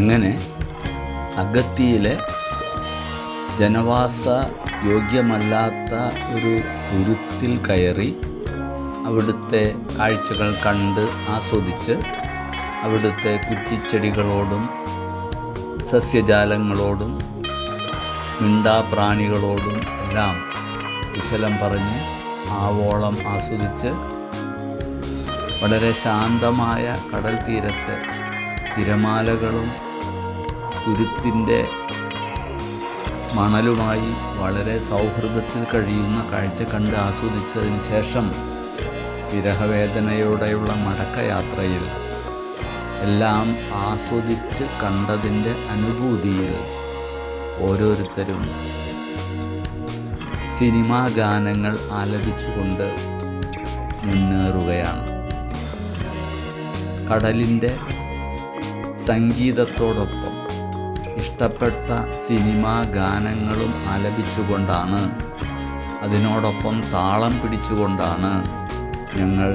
അങ്ങനെ അഗത്തിയിലെ ജനവാസ യോഗ്യമല്ലാത്ത ഒരു തുരുത്തിൽ കയറി അവിടുത്തെ കാഴ്ചകൾ കണ്ട് ആസ്വദിച്ച് അവിടുത്തെ കുറ്റിച്ചെടികളോടും സസ്യജാലങ്ങളോടും മിണ്ടാപ്രാണികളോടും എല്ലാം കുശലം പറഞ്ഞ് ആവോളം ആസ്വദിച്ച് വളരെ ശാന്തമായ കടൽ തീരത്തെ തിരമാലകളും തുരുത്തിൻ്റെ മണലുമായി വളരെ സൗഹൃദത്തിൽ കഴിയുന്ന കാഴ്ച കണ്ട് ആസ്വദിച്ചതിന് ശേഷം വിരഹവേദനയോടെയുള്ള മടക്കയാത്രയിൽ എല്ലാം ആസ്വദിച്ച് കണ്ടതിൻ്റെ അനുഭൂതിയിൽ ഓരോരുത്തരും സിനിമാ ഗാനങ്ങൾ ആലപിച്ചുകൊണ്ട് മുന്നേറുകയാണ്. കടലിൻ്റെ സംഗീതത്തോടൊപ്പം ഇഷ്ടപ്പെട്ട സിനിമാ ഗാനങ്ങളും ആലപിച്ചുകൊണ്ടാണ്, അതിനോടൊപ്പം താളം പിടിച്ചുകൊണ്ടാണ് ഞങ്ങൾ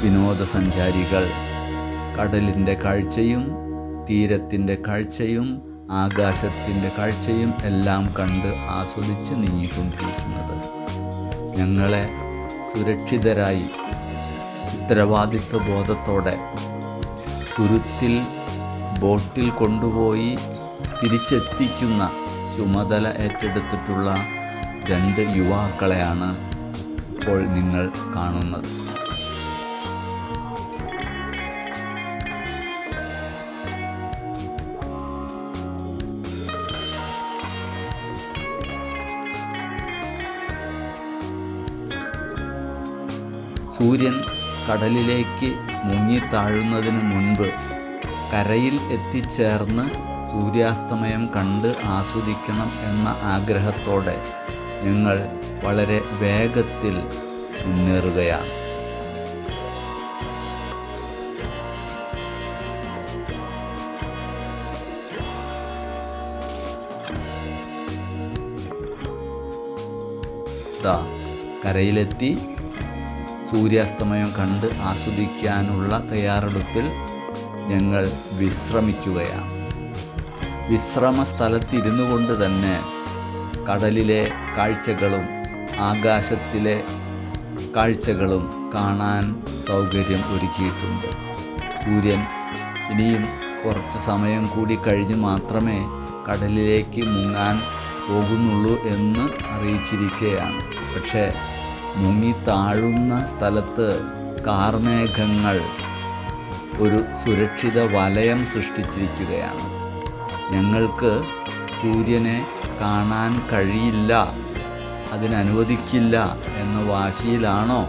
വിനോദസഞ്ചാരികൾ കടലിൻ്റെ കാഴ്ചയും തീരത്തിൻ്റെ കാഴ്ചയും ആകാശത്തിൻ്റെ കാഴ്ചയും എല്ലാം കണ്ട് ആസ്വദിച്ച് നീങ്ങിക്കൊണ്ടിരിക്കുന്നത്. ഞങ്ങളെ സുരക്ഷിതരായി ഉത്തരവാദിത്വ ബോധത്തോടെ തുരുത്തിൽ ബോട്ടിൽ കൊണ്ടുപോയി തിരിച്ചെത്തിക്കുന്ന ചുമതല ഏറ്റെടുത്തിട്ടുള്ള 2 യുവാക്കളെയാണ് ഇപ്പോൾ നിങ്ങൾ കാണുന്നത്. സൂര്യൻ കടലിലേക്ക് മുങ്ങിത്താഴുന്നതിന് മുൻപ് കരയിൽ എത്തിച്ചേർന്ന് സൂര്യാസ്തമയം കണ്ട് ആസ്വദിക്കണം എന്ന ആഗ്രഹത്തോടെ ഞങ്ങൾ വളരെ വേഗത്തിൽ മുന്നേറുകയാണ്. കരയിലെത്തി സൂര്യാസ്തമയം കണ്ട് ആസ്വദിക്കാനുള്ള തയ്യാറെടുപ്പിൽ ഞങ്ങൾ വിശ്രമിക്കുകയാണ്. വിശ്രമ സ്ഥലത്തിരുന്നു കൊണ്ട് തന്നെ കടലിലെ കാഴ്ചകളും ആകാശത്തിലെ കാഴ്ചകളും കാണാൻ സൗകര്യം ഒരുക്കിയിട്ടുണ്ട്. സൂര്യൻ ഇനിയും കുറച്ച് സമയം കൂടി കഴിഞ്ഞ് മാത്രമേ കടലിലേക്ക് മുങ്ങാൻ പോകുന്നുള്ളൂ എന്ന് അറിയിച്ചിരിക്കുകയാണ്. പക്ഷേ മുങ്ങിത്താഴുന്ന സ്ഥലത്ത് കാർമേഘങ്ങൾ ഒരു സുരക്ഷിത വലയം സൃഷ്ടിച്ചിരിക്കുകയാണ്. ഞങ്ങൾക്ക് സൂര്യനെ കാണാൻ കഴിയില്ല, അതിനനുവദിക്കില്ല എന്ന വാശിയിലാണോ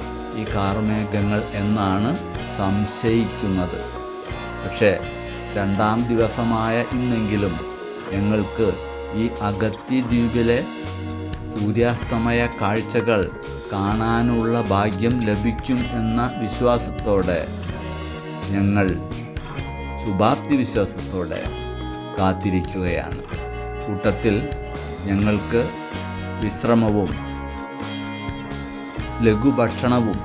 ഈ കാർമേഘങ്ങൾ എന്നാണ് സംശയിക്കുന്നത്. പക്ഷേ 2ാം ദിവസമായ ഇന്നെങ്കിലും ഞങ്ങൾക്ക് ഈ അഗത്തി ദ്വീപിലെ സൂര്യാസ്തമയ കാഴ്ചകൾ കാണാനുള്ള ഭാഗ്യം ലഭിക്കും എന്ന വിശ്വാസത്തോടെ ഞങ്ങൾ ശുഭാപ്തി വിശ്വാസത്തോടെ കാത്തിരിക്കുകയാണ്. കൂട്ടത്തിൽ ഞങ്ങൾക്ക് വിശ്രമവും ലഘുഭക്ഷണവും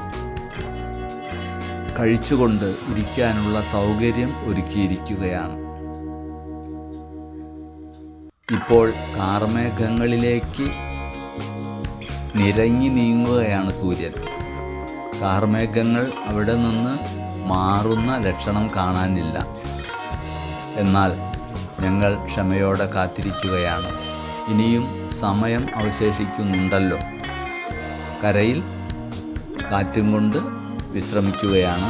കഴിച്ചുകൊണ്ട് ഇരിക്കാനുള്ള സൗകര്യം ഒരുക്കിയിരിക്കുകയാണ്. ഇപ്പോൾ കാർമേഘങ്ങളിലേക്ക് നിരങ്ങി നീങ്ങുകയാണ് സൂര്യൻ. കാർമേഘങ്ങൾ അവിടെ നിന്ന് മാറുന്ന ലക്ഷണം കാണാനില്ല. എന്നാൽ ഞങ്ങൾ ക്ഷമയോടെ കാത്തിരിക്കുകയാണ്. ഇനിയും സമയം അവശേഷിക്കുന്നുണ്ടല്ലോ. കരയിൽ കാറ്റും കൊണ്ട് വിശ്രമിക്കുകയാണ്.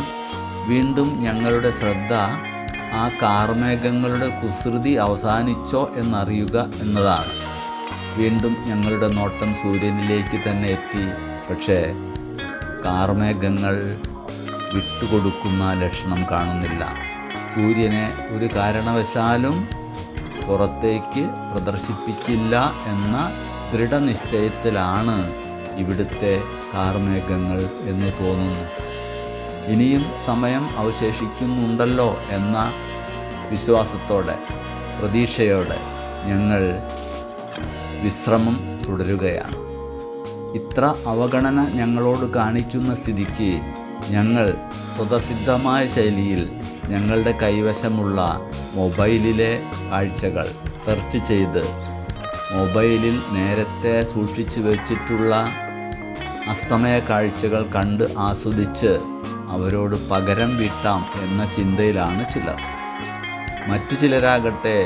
വീണ്ടും ഞങ്ങളുടെ ശ്രദ്ധ ആ കാർമേഘങ്ങളുടെ കുസൃതി അവസാനിച്ചോ എന്നറിയുക എന്നതാണ്. വീണ്ടും ഞങ്ങളുടെ നോട്ടം സൂര്യനിലേക്ക് തന്നെ എത്തി. പക്ഷേ കാർമേഘങ്ങൾ വിട്ടുകൊടുക്കുന്ന ലക്ഷണം കാണുന്നില്ല. സൂര്യനെ ഒരു കാരണവശാലും പുറത്തേക്ക് പ്രദർശിപ്പിക്കില്ല എന്ന ദൃഢനിശ്ചയത്തിലാണ് ഇവിടുത്തെ കാർമേഘങ്ങൾ എന്ന് തോന്നുന്നു. ഇനിയും സമയം അവശേഷിക്കുന്നുണ്ടല്ലോ എന്ന വിശ്വാസത്തോടെ പ്രതീക്ഷയോടെ ഞങ്ങൾ വിശ്രമം തുടരുകയാണ്. ഇത്ര അവഗണന ഞങ്ങളോട് കാണിക്കുന്ന സ്ഥിതിക്ക് ഞങ്ങൾ സ്വതസിദ്ധമായ ശൈലിയിൽ ഞങ്ങളുടെ കൈവശമുള്ള മൊബൈലിലെ കാഴ്ചകൾ സെർച്ച് ചെയ്ത് മൊബൈലിൽ നേരത്തെ സൂക്ഷിച്ചു വച്ചിട്ടുള്ള അസ്തമയ കാഴ്ചകൾ കണ്ട് ആസ്വദിച്ച് അവരോട് പകരം വീട്ടാം എന്ന ചിന്തയിലാണ് ചിലർ. മറ്റു ചിലരാകട്ടെ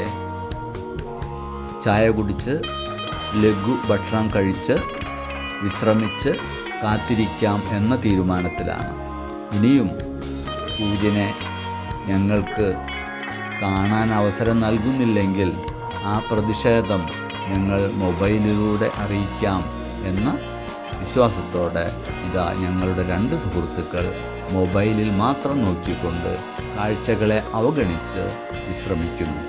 ചായ കുടിച്ച് ലഘു ഭക്ഷണം കഴിച്ച് വിശ്രമിച്ച് കാത്തിരിക്കാം എന്ന തീരുമാനത്തിലാണ്. ഇനിയും സൂര്യനെ ഞങ്ങൾക്ക് കാണാൻ അവസരം നൽകുന്നില്ലെങ്കിൽ ആ പ്രതിഷേധം ഞങ്ങൾ മൊബൈലിലൂടെ അറിയിക്കാം എന്ന വിശ്വാസത്തോടെ ഇതാ ഞങ്ങളുടെ 2 സുഹൃത്തുക്കൾ മൊബൈലിൽ മാത്രം നോക്കിക്കൊണ്ട് കാഴ്ചകളെ അവഗണിച്ച് വിശ്രമിക്കുന്നു.